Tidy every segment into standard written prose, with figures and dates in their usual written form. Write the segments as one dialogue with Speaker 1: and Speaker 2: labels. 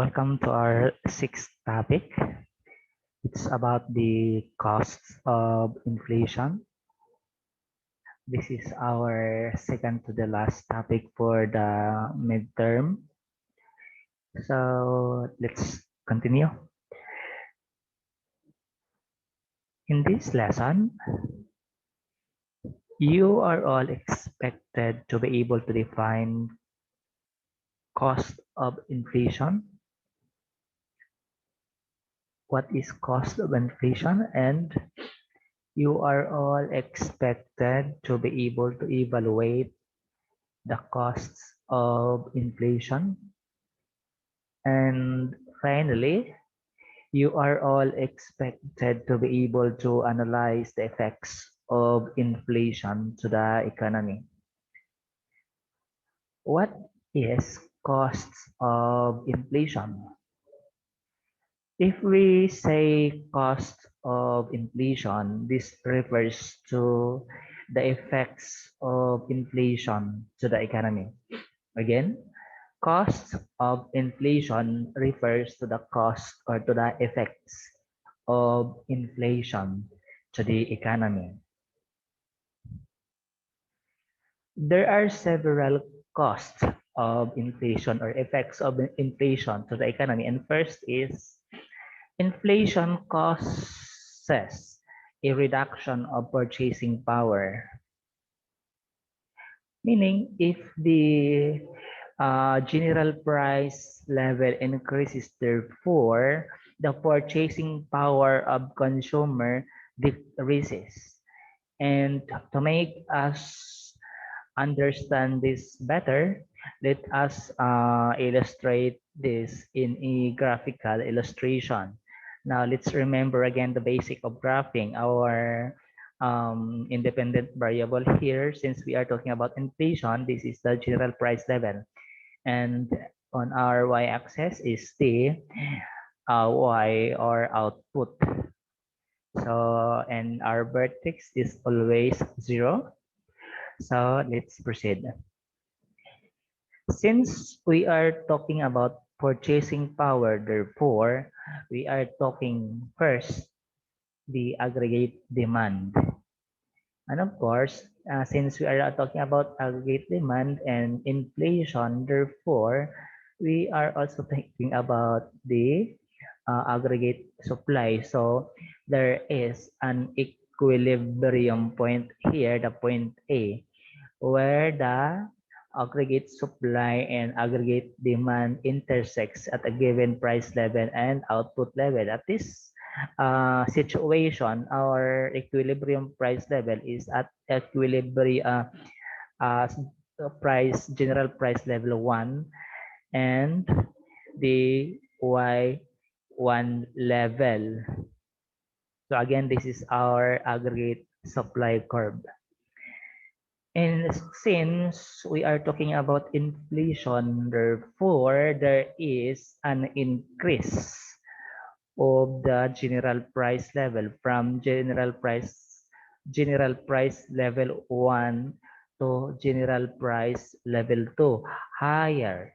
Speaker 1: Welcome to our sixth topic. It's about the costs of inflation. This is our second to the last topic for the midterm. So let's continue. In this lesson, you are all expected to be able to define cost of inflation. What is cost of inflation? And you are all expected to be able to evaluate the costs of inflation. And finally, you are all expected to be able to analyze the effects of inflation to the economy. What is costs of inflation? If we say cost of inflation, this refers to the effects of inflation to the economy. Again, cost of inflation refers to the cost or to the effects of inflation to the economy. There are several costs of inflation or effects of inflation to the economy. And first is inflation causes a reduction of purchasing power. Meaning, if the general price level increases, therefore, the purchasing power of consumer decreases. And to make us understand this better, let us illustrate this in a graphical illustration. Now, let's remember again the basic of graphing. Our independent variable here, since we are talking about inflation, this is the general price level. And on our y-axis is the y or output. So, and our vertex is always 0. So let's proceed. Since we are talking about purchasing power, therefore, we are talking first the aggregate demand. And of course, since we are talking about aggregate demand and inflation, therefore, we are also thinking about the aggregate supply. So there is an equilibrium point here, the point A, where the aggregate supply and aggregate demand intersects at a given price level and output level. At this situation, our equilibrium price level is at equilibrium general price level 1 and the Y1 level. So again, this is our aggregate supply curve. And since we are talking about inflation, therefore, there is an increase of the general price level from general price level 1 to general price level 2, higher,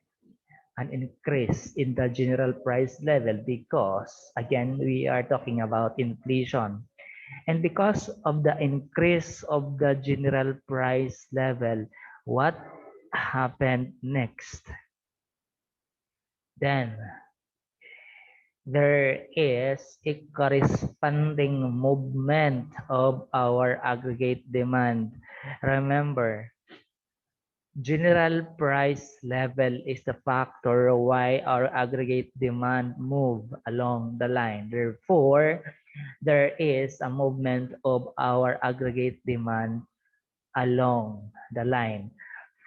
Speaker 1: an increase in the general price level because, again, we are talking about inflation. And because of the increase of the general price level, what happened next? Then there is a corresponding movement of our aggregate demand. Remember, general price level is the factor why our aggregate demand move along the line. Therefore, there is a movement of our aggregate demand along the line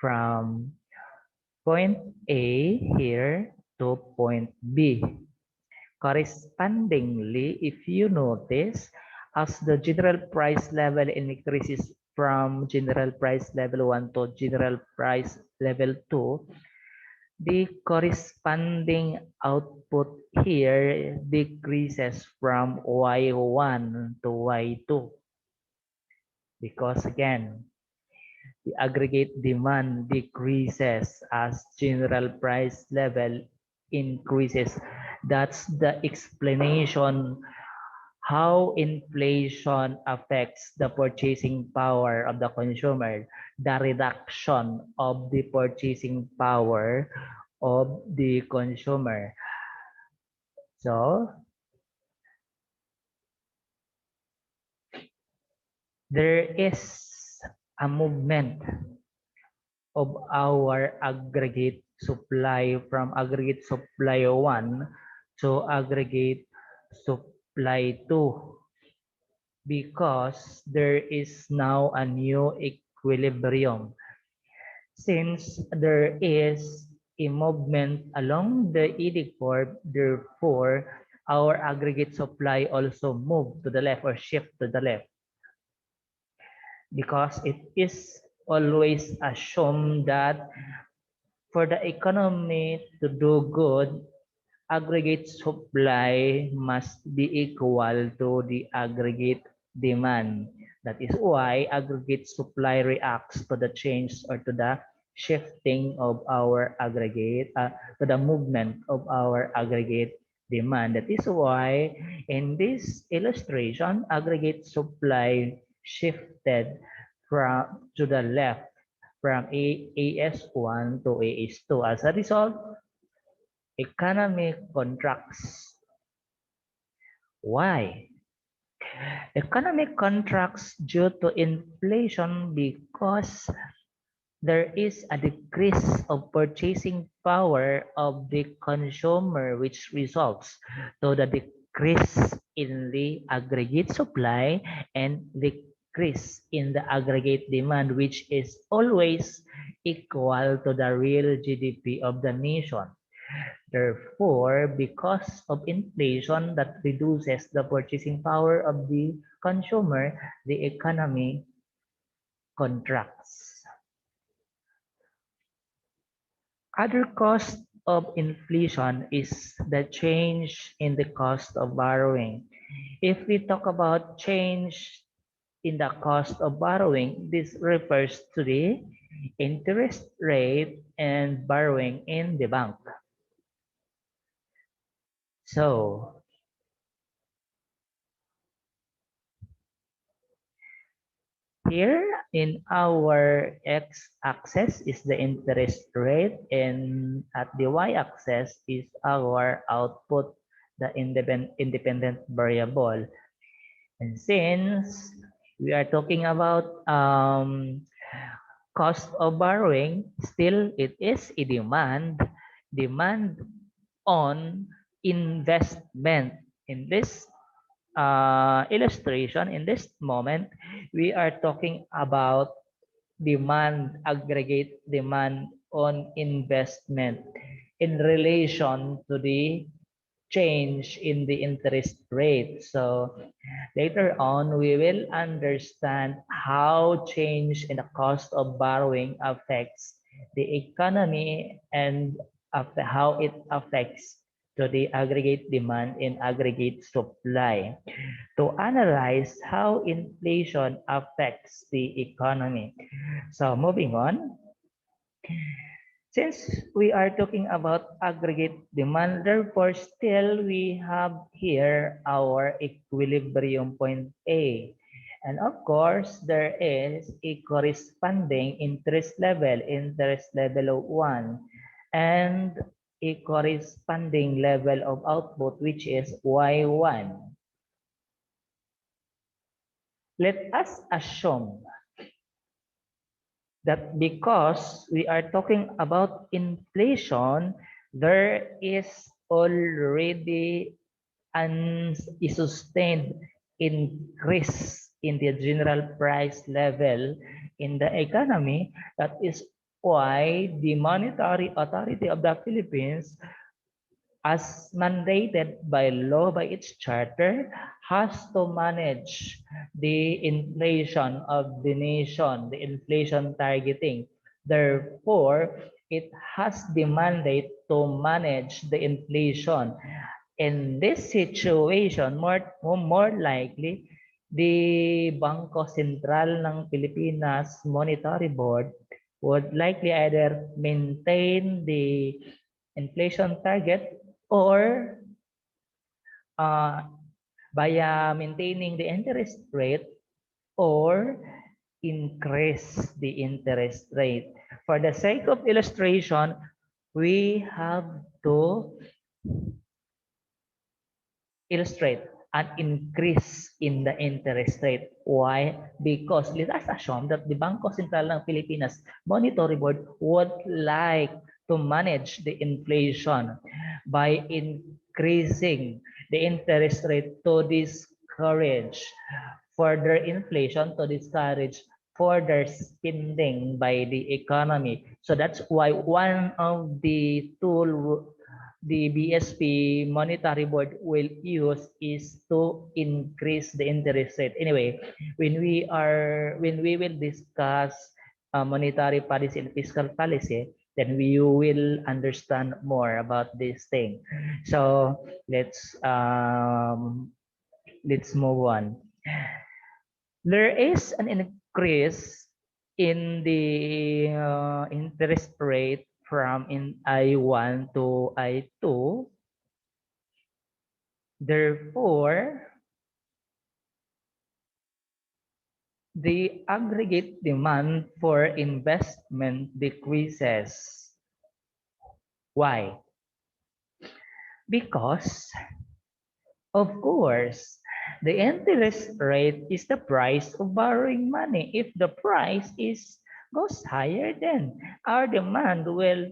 Speaker 1: from point A here to point B. Correspondingly, if you notice, as the general price level increases from general price level 1 to general price level 2, the corresponding output here decreases from Y1 to Y2. Because again, the aggregate demand decreases as general price level increases. That's the explanation how inflation affects the purchasing power of the consumer, the reduction of the purchasing power of the consumer. So there is a movement of our aggregate supply from aggregate supply 1 to aggregate supply 2 because there is now a new equilibrium. Since there is a movement along the eddy curve, therefore our aggregate supply also moved to the left or shift to the left because it is always assumed that for the economy to do good, aggregate supply must be equal to the aggregate demand. That is why aggregate supply reacts to the change or to the shifting of our aggregate, to the movement of our aggregate demand. That is why in this illustration, aggregate supply shifted from to the left from AS1 to AS2. As a result, economy contracts. Why? Economy contracts due to inflation because there is a decrease of purchasing power of the consumer, which results to the decrease in the aggregate supply and decrease in the aggregate demand, which is always equal to the real GDP of the nation. Therefore, because of inflation that reduces the purchasing power of the consumer, the economy contracts. Other cost of inflation is the change in the cost of borrowing. If we talk about change in the cost of borrowing, this refers to the interest rate and borrowing in the bank. So, here in our x-axis is the interest rate and at the y-axis is our output, the independent variable. And since we are talking about cost of borrowing, still it is a demand on investment. In this illustration, in this moment, we are talking about aggregate demand on investment in relation to the change in the interest rate. So later on, we will understand how change in the cost of borrowing affects the economy and how it affects to the aggregate demand and aggregate supply to analyze how inflation affects the economy. So moving on, since we are talking about aggregate demand, therefore still we have here our equilibrium point A. And of course, there is a corresponding interest level of 1, and a corresponding level of output, which is Y1. Let us assume that because we are talking about inflation, there is already a sustained increase in the general price level in the economy. That is why the Monetary Authority of the Philippines, as mandated by law by its charter, has to manage the inflation of the nation, the inflation targeting. Therefore, it has the mandate to manage the inflation. In this situation, more likely, the Bangko Sentral ng Pilipinas Monetary Board would likely either maintain the inflation target, or uh, by maintaining the interest rate, or increase the interest rate. For the sake of illustration, we have to illustrate an increase in the interest rate. Why? Because let us assume that the Bangko Sentral ng Pilipinas Monetary Board would like to manage the inflation by increasing the interest rate to discourage further inflation, to discourage further spending by the economy. So that's why one of the tool the BSP monetary board will use is to increase the interest rate. Anyway, when we will discuss monetary policy and fiscal policy, then we will understand more about this thing. So let's move on. There is an increase in the interest rate from in I1 to I2. Therefore, the aggregate demand for investment decreases. Why? Because, of course, the interest rate is the price of borrowing money. If the price goes higher, then our demand will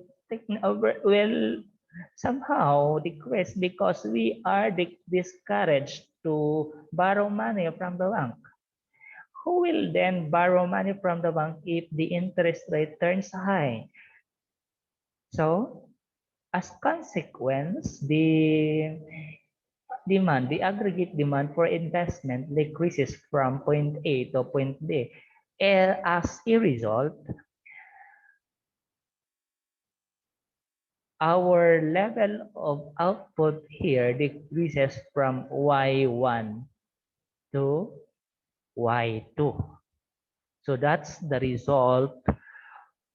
Speaker 1: somehow decrease because we are discouraged to borrow money from the bank. Who will then borrow money from the bank if the interest rate turns high? So, as consequence, the aggregate demand for investment decreases from point A to point B. As a result, our level of output here decreases from Y1 to Y2. So that's the result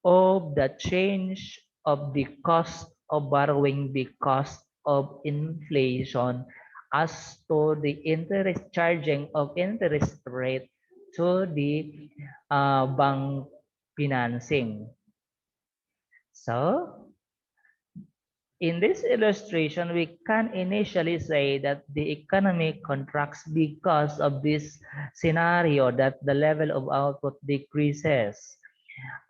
Speaker 1: of the change of the cost of borrowing because of inflation as to the interest charging of interest rate to the bank financing. So, in this illustration, we can initially say that the economy contracts because of this scenario, that the level of output decreases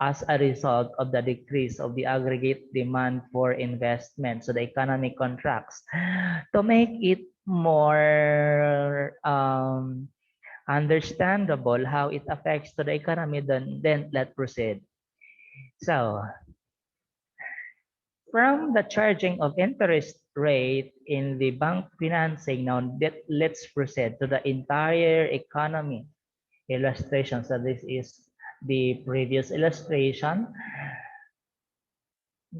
Speaker 1: as a result of the decrease of the aggregate demand for investment. So the economy contracts. To make it more understandable how it affects to the economy, then let's proceed. So from the charging of interest rate in the bank financing, now let's proceed to the entire economy illustration. So this is the previous illustration.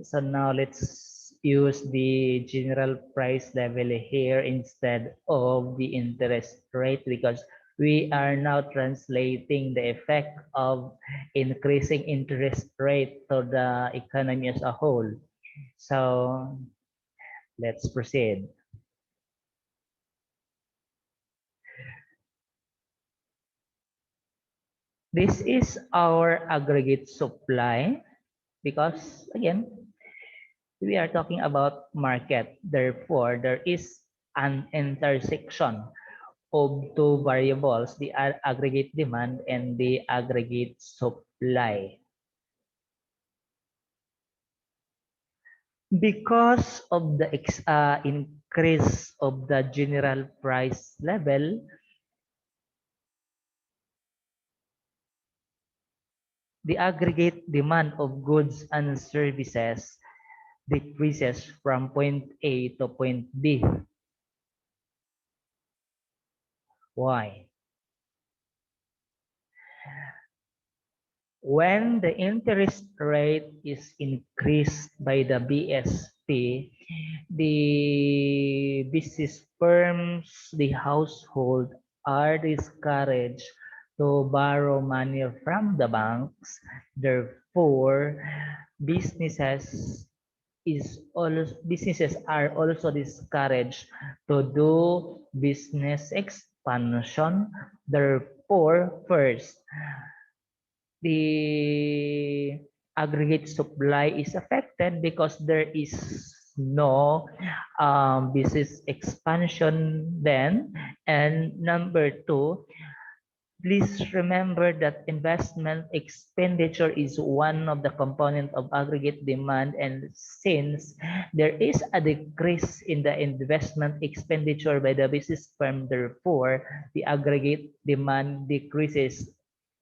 Speaker 1: So now let's use the general price level here instead of the interest rate, because we are now translating the effect of increasing interest rate to the economy as a whole. So let's proceed. This is our aggregate supply, because again, we are talking about market. Therefore, there is an intersection of two variables, the aggregate demand and the aggregate supply. Because of the increase of the general price level, the aggregate demand of goods and services decreases from point A to point B. Why? When the interest rate is increased by the BSP, the business firms, the household are discouraged to borrow money from the banks. Therefore, businesses businesses are also discouraged to do business expansion. Therefore, first, the aggregate supply is affected because there is no business expansion then. And number two, please remember that investment expenditure is one of the components of aggregate demand, and since there is a decrease in the investment expenditure by the business firm, therefore the aggregate demand decreases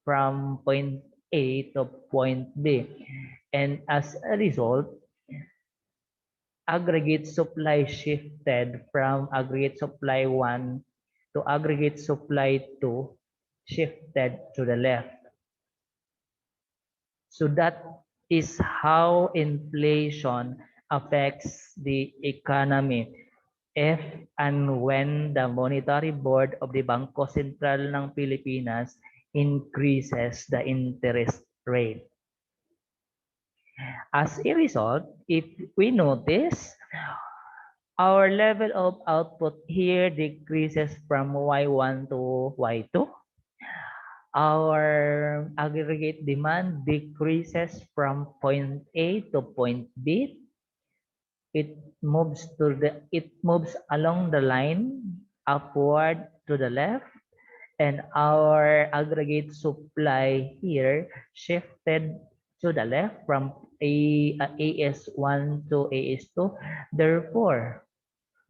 Speaker 1: from point A to point B. And as a result, aggregate supply shifted from aggregate supply 1 to aggregate supply 2 shifted to the left. So that is how inflation affects the economy. If and when the Monetary Board of the Bangko Sentral ng Pilipinas increases the interest rate. As a result, if we notice, our level of output here decreases from Y1 to Y2. Our aggregate demand decreases from point A to point B. It moves along the line upward to the left, and our aggregate supply here shifted to the left from AS1 to AS2. Therefore,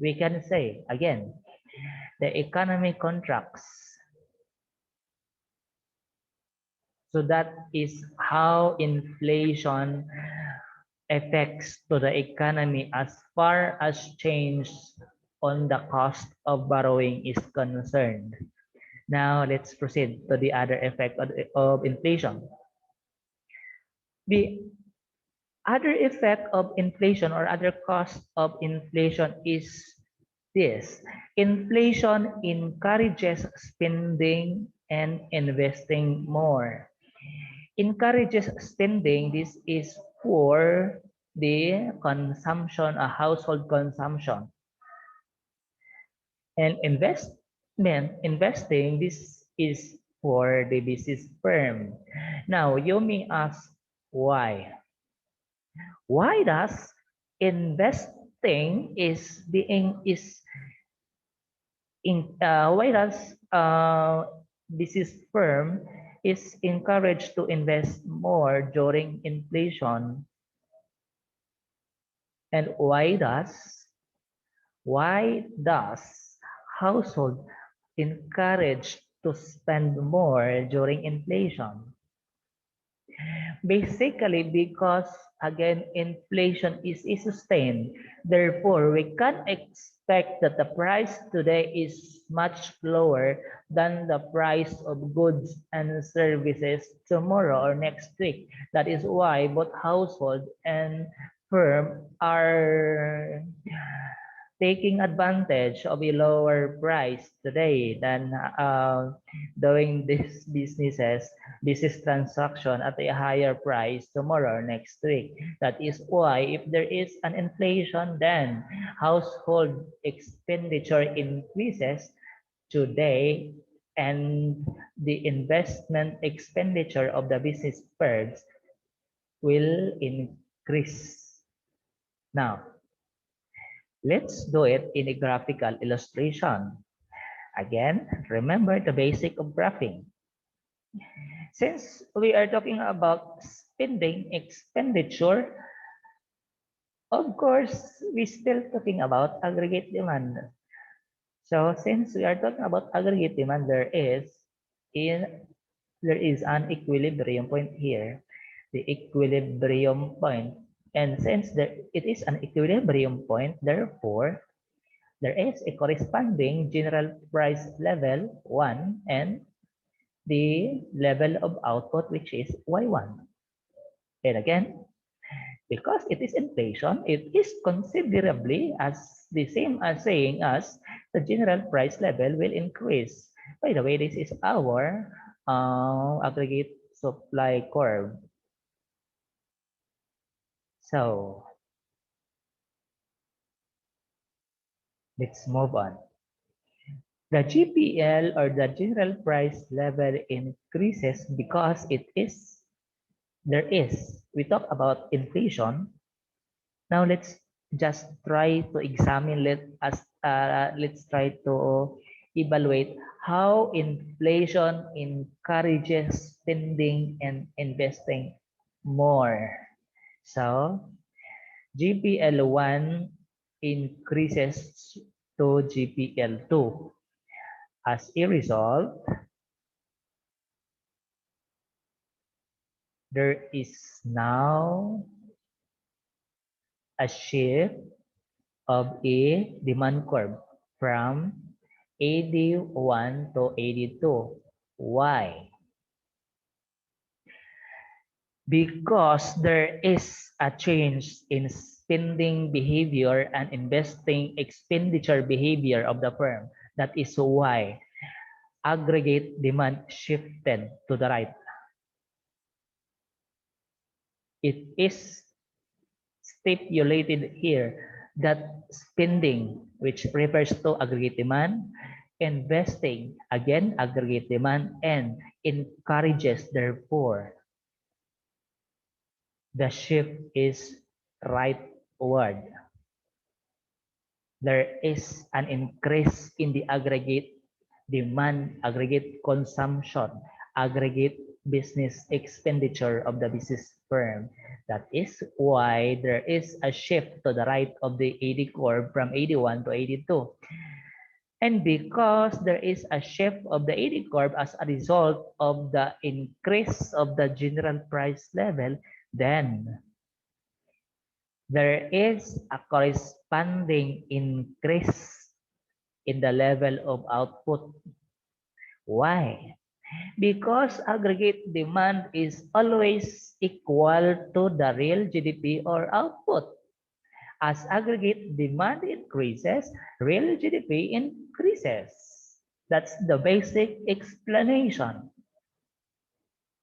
Speaker 1: we can say again, the economy contracts. So that is how inflation affects to the economy as far as change on the cost of borrowing is concerned. Now let's proceed to the other effect of inflation. The other effect of inflation or other cost of inflation is this. Inflation encourages spending and investing more. Encourages spending, this is for the consumption, a household consumption. And investing, this is for the business firm. Now, you may ask why? Why does investing is being is in why does business firm is encouraged to invest more during inflation, and why does household encouraged to spend more during inflation? Basically, because again, inflation is sustained. Therefore, we can expect that the price today is much lower than the price of goods and services tomorrow or next week. That is why both household and firm are taking advantage of a lower price today than doing this business transaction at a higher price tomorrow or next week. That is why if there is an inflation, then household expenditure increases today, and the investment expenditure of the business firms will increase. Now, let's do it in a graphical illustration. Again, remember the basic of graphing. Since we are talking about spending expenditure, of course, we're still talking about aggregate demand. So since we are talking about aggregate demand, there is an equilibrium point here. The equilibrium point. And since it is an equilibrium point, therefore, there is a corresponding general price level 1 and the level of output, which is Y1. And again, because it is inflation, it is considerably as the same as saying as the general price level will increase. By the way, this is our aggregate supply curve. So Let's move on. The GPL or the general price level increases because we talk about inflation. Now just try to examine, let's try to evaluate how inflation encourages spending and investing more. So GPL1 increases to GPL2. As a result, there is now a shift of a demand curve from AD1 to AD2. Why? Because there is a change in spending behavior and investing expenditure behavior of the firm. That is why aggregate demand shifted to the right. It is stipulated here that spending, which refers to aggregate demand, investing, again aggregate demand, and encourages, therefore, the shift is rightward. There is an increase in the aggregate demand, aggregate consumption, aggregate business expenditure of the business firm. That is why there is a shift to the right of the AD curve from AD1 to AD2. And because there is a shift of the AD curve as a result of the increase of the general price level, then there is a corresponding increase in the level of output. Why? Because aggregate demand is always equal to the real GDP or output. As aggregate demand increases, real GDP increases. That's the basic explanation.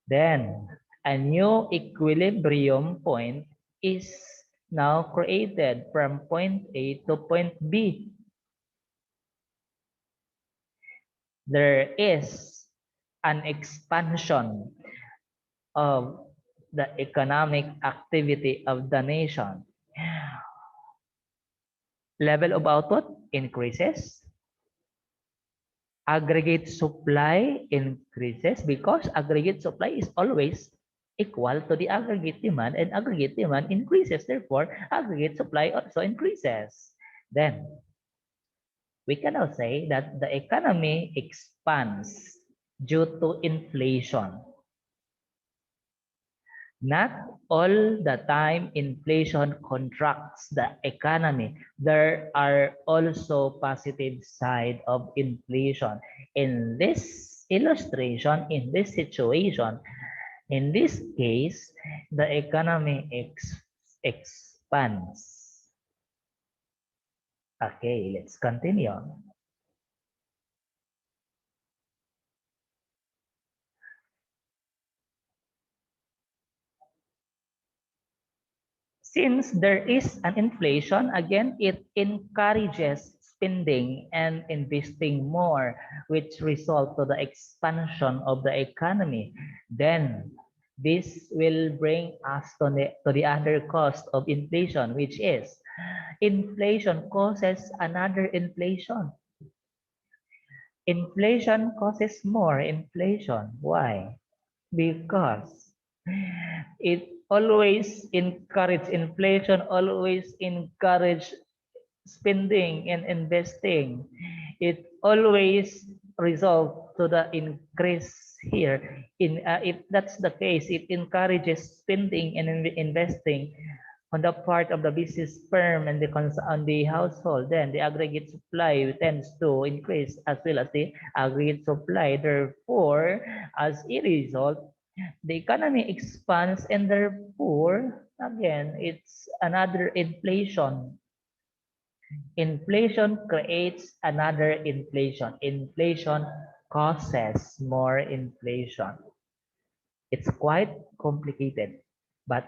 Speaker 1: Then, a new equilibrium point is now created from point A to point B. There is an expansion of the economic activity of the nation. Level of output increases. Aggregate supply increases because aggregate supply is always equal to the aggregate demand, and aggregate demand increases. Therefore, aggregate supply also increases. Then, we can now say that the economy expands due to inflation. Not all the time inflation contracts the economy. There are also positive side of inflation. In this illustration, in this situation, in this case, the economy expands. Okay, let's continue. Since there is an inflation, again, it encourages spending and investing more, which result to the expansion of the economy. Then this will bring us to the other cost of inflation, which is inflation causes another inflation. Inflation causes more inflation. Why? Because it always encourage inflation, always encourage spending and investing. It always result to the increase here. If that's the case, it encourages spending and investing on the part of the business firm and on the household. Then the aggregate supply tends to increase as well as the aggregate supply. Therefore, as a result, the economy expands, and therefore, again, it's another inflation. Inflation creates another inflation. Inflation causes more inflation. It's quite complicated, but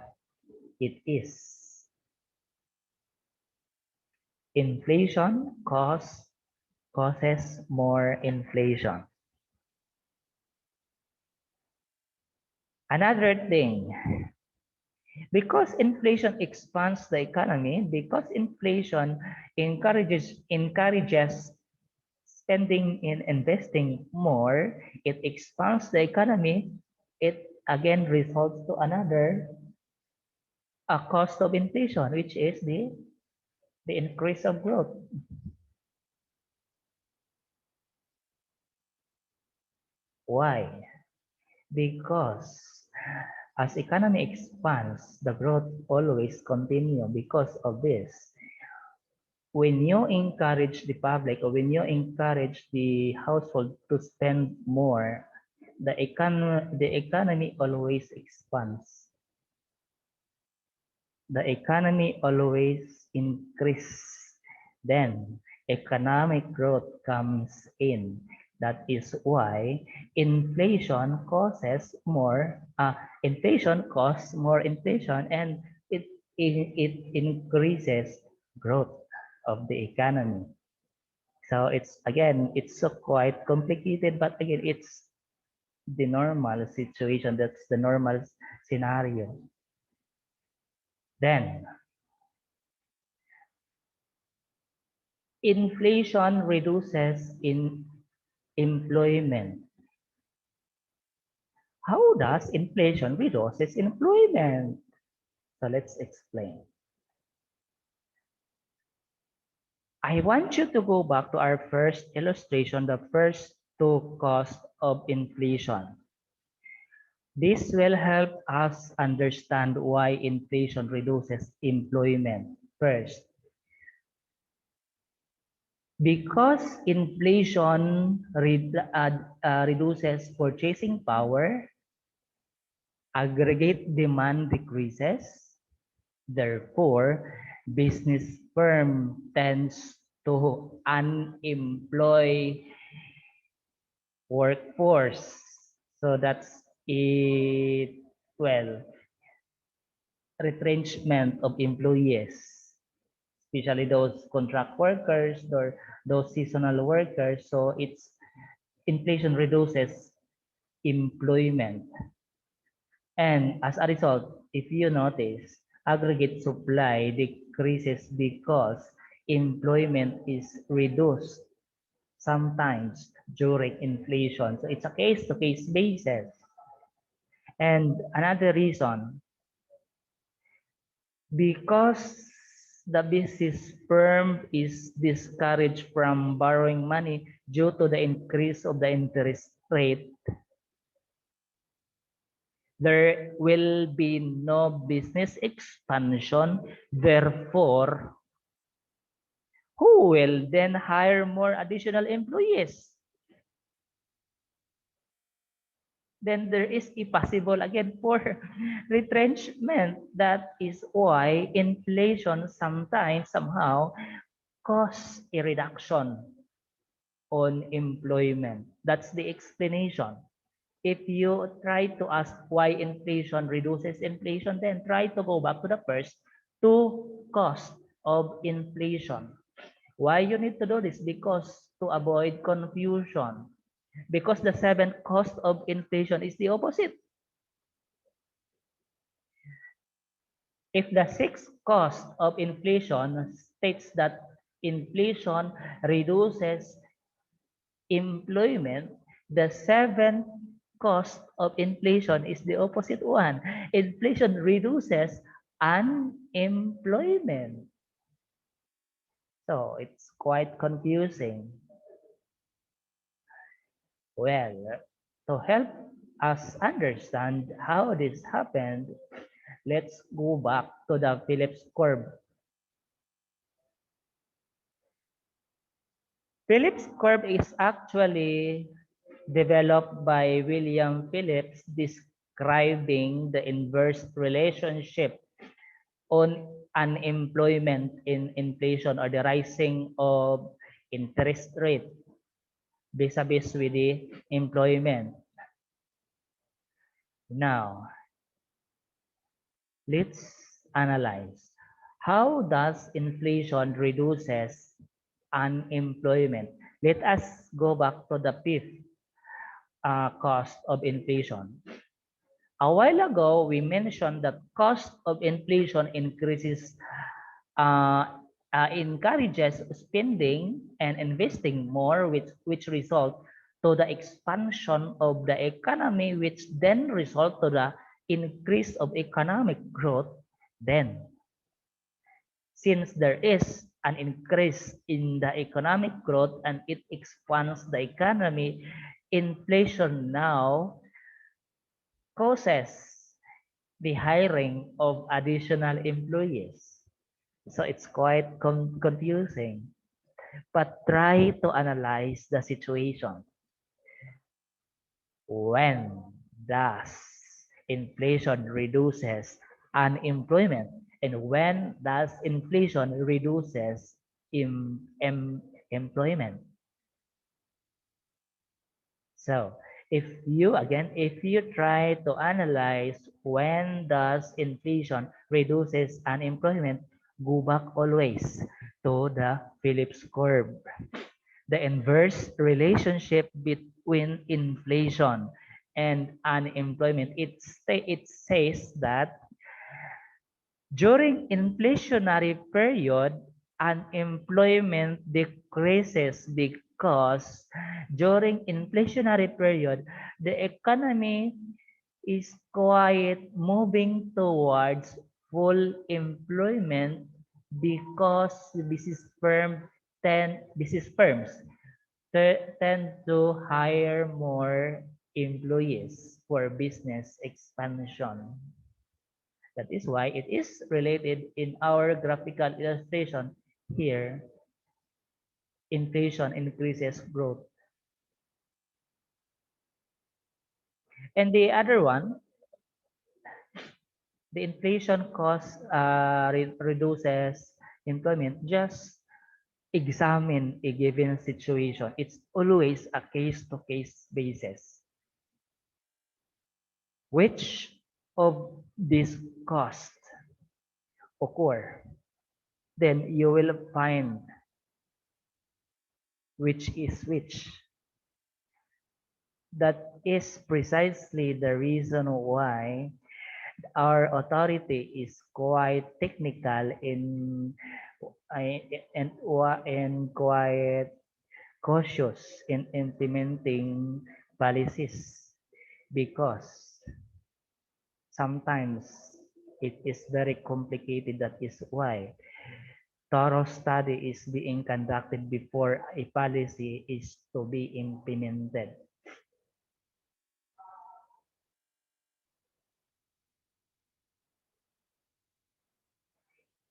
Speaker 1: it is. Inflation causes more inflation. Another thing, because inflation expands the economy, because inflation encourages spending in investing more, it expands the economy, it again results to another a cost of inflation, which is the increase of growth. Why? Because as economy expands, the growth always continue because of this. When you encourage the public or when you encourage the household to spend more, the economy always expands. The economy always increase. Then economic growth comes in. That is why inflation causes more inflation, and it increases growth of the economy. So it's so quite complicated, but again it's the normal situation. That's the normal scenario. Then inflation reduces in employment. How does inflation reduces employment? So let's explain. I want you to go back to our first illustration, the first two costs of inflation. This will help us understand why inflation reduces employment. First, because inflation reduces purchasing power, aggregate demand decreases. Therefore, business firm tends to unemploy workforce. So that's it. Well, retrenchment of employees, especially those contract workers or those seasonal workers. So it's inflation reduces employment. And as a result, if you notice, aggregate supply decreases because employment is reduced sometimes during inflation. So it's a case-to-case basis. And another reason, because the business firm is discouraged from borrowing money due to the increase of the interest rate, there will be no business expansion. Therefore, who will then hire more additional employees? Then there is a possible again for retrenchment. That is why inflation sometimes somehow cause a reduction on employment. That's the explanation. If you try to ask why inflation reduces inflation, then try to go back to the first two costs of inflation. Why you need to do this? Because to avoid confusion. Because the seventh cost of inflation is the opposite. If the sixth cost of inflation states that inflation reduces employment, the seventh cost of inflation is the opposite one. Inflation reduces unemployment. So it's quite confusing. Well, to help us understand how this happened, let's go back to the Phillips curve. Phillips curve is actually developed by William Phillips, describing the inverse relationship on unemployment in inflation, or the rising of interest rate vis-a-vis with the employment. Now, let's analyze How does inflation reduces unemployment? Let us go back to the fifth cost of inflation. A while ago, we mentioned that cost of inflation increases, uh, encourages spending and investing more, which result to the expansion of the economy, which then result to the increase of economic growth. Then, since there is an increase in the economic growth and it expands the economy, inflation now causes the hiring of additional employees. So it's quite confusing. But try to analyze the situation. When does inflation reduces unemployment, and when does inflation reduces employment? So if you try to analyze when does inflation reduces unemployment, go back always to the Phillips curve. The inverse relationship between inflation and unemployment. It says that during inflationary period, unemployment decreases because during inflationary period, the economy is quite moving towards full employment because business firms tend to hire more employees for business expansion. That is why it is related in our graphical illustration here. Inflation increases growth. And the other one, the inflation cost reduces employment. Just examine a given situation. It's always a case-to-case basis. Which of these costs occur? Then you will find which is which. That is precisely the reason why our authority is quite technical and quite cautious in implementing policies, because sometimes it is very complicated. That is why thorough study is being conducted before a policy is to be implemented.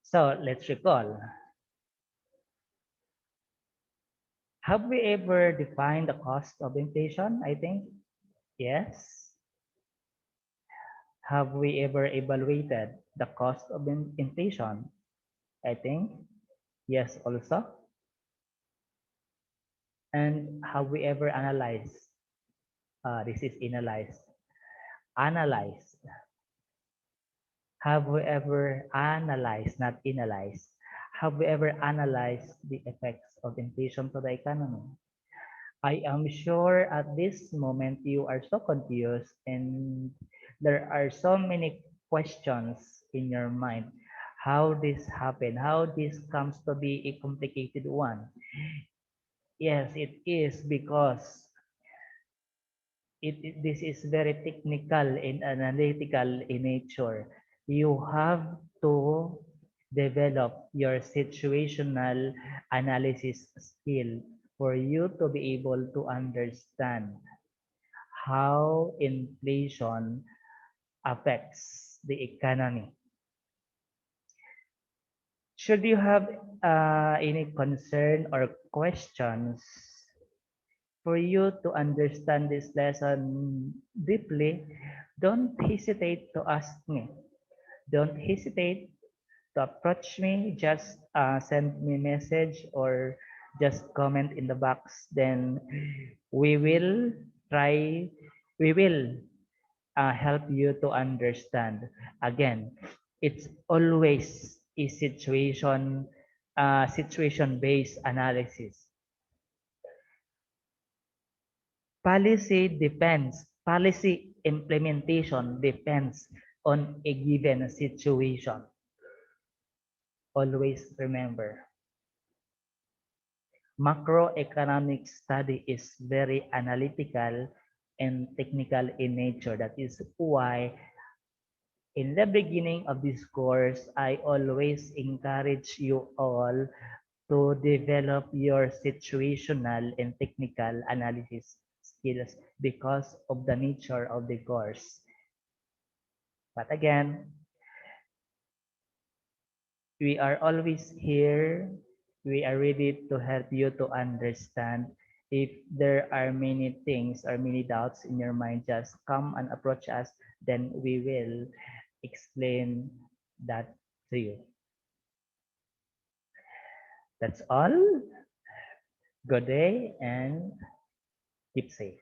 Speaker 1: So let's recall. Have we ever defined the cost of inflation? I think yes. Have we ever evaluated the cost of inflation? I think yes also. And have we ever analyzed? This is analyzed. Analyzed. Have we ever analyzed, not analyzed? Have we ever analyzed the effects of inflation to the economy? I am sure at this moment you are so confused and there are so many questions in your mind. How this happened? How this comes to be a complicated one? Yes, it is because this is very technical and analytical in nature. You have to develop your situational analysis skill for you to be able to understand how inflation affects the economy. Should you have any concern or questions for you to understand this lesson deeply, don't hesitate to ask me. Don't hesitate to approach me. Just send me a message or just comment in the box. Then we will try, we will help you to understand. Again, it's always is situation-based analysis. Policy implementation depends on a given situation. Always remember. Macroeconomic study is very analytical and technical in nature. That is why in the beginning of this course, I always encourage you all to develop your situational and technical analysis skills because of the nature of the course. But again, we are always here. We are ready to help you to understand. If there are many things or many doubts in your mind, just come and approach us, then we will explain that to you. That's all. Good day and keep safe.